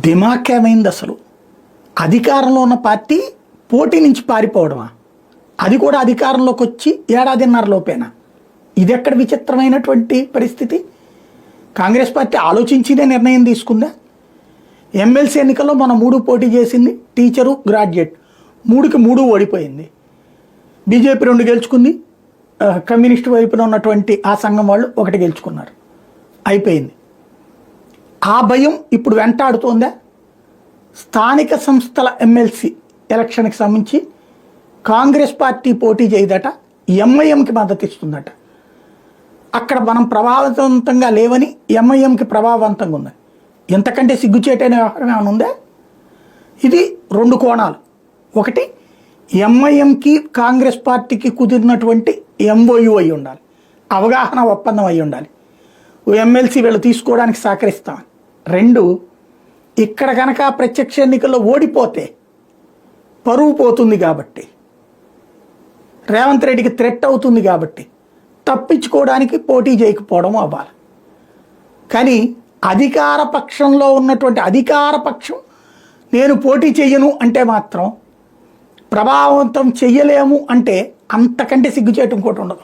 దిమాకేమైంది అసలు. అధికారంలో ఉన్న పార్టీ పోటీ నుంచి పారిపోవడమా? అది కూడా అధికారంలోకి వచ్చి ఏడాదిన్నర లోపేనా? ఇది ఎక్కడ విచిత్రమైనటువంటి పరిస్థితి. కాంగ్రెస్ పార్టీ ఆలోచించినే నిర్ణయం తీసుకుందా? ఎమ్మెల్సీ ఎన్నికల్లో మన 3 పోటీ చేసింది, టీచరు గ్రాడ్యుయేట్ 3కి 3 ఓడిపోయింది. బీజేపీ 2 గెలుచుకుంది, కమ్యూనిస్టు వైపున ఉన్నటువంటి ఆ సంఘం వాళ్ళు 1 గెలుచుకున్నారు, అయిపోయింది. ఆ భయం ఇప్పుడు వెంటాడుతోందా? స్థానిక సంస్థల ఎమ్మెల్సీ ఎలక్షన్కి సంబంధించి కాంగ్రెస్ పార్టీ పోటీ చేయదట, ఎంఐఎంకి మద్దతు ఇస్తుందట. అక్కడ మనం ప్రభావవంతంగా లేవని ఎంఐఎంకి ప్రభావవంతంగా ఉంది. ఎంతకంటే సిగ్గుచేటైన వ్యవహారం ఏమైనా ఉందా? ఇది 2 కోణాలు. ఒకటి, ఎంఐఎంకి కాంగ్రెస్ పార్టీకి కుదిరినటువంటి ఎంఓయూ అయి ఉండాలి, అవగాహన ఒప్పందం అయి ఉండాలి, ఎమ్మెల్సీ వీళ్ళు తీసుకోవడానికి సహకరిస్తామని. 2, ఇక్కడ కనుక ప్రత్యక్ష ఎన్నికల్లో ఓడిపోతే పరువు పోతుంది కాబట్టి, రేవంత్ రెడ్డికి థ్రెట్ అవుతుంది కాబట్టి తప్పించుకోవడానికి పోటీ చేయకపోవడం అవ్వాలి. కానీ అధికార పక్షంలో ఉన్నటువంటి అధికార పక్షం నేను పోటీ చెయ్యను అంటే మాత్రం, ప్రభావవంతం చెయ్యలేము అంటే అంతకంటే సిగ్గుచేయటం ఇంకోటి ఉండదు.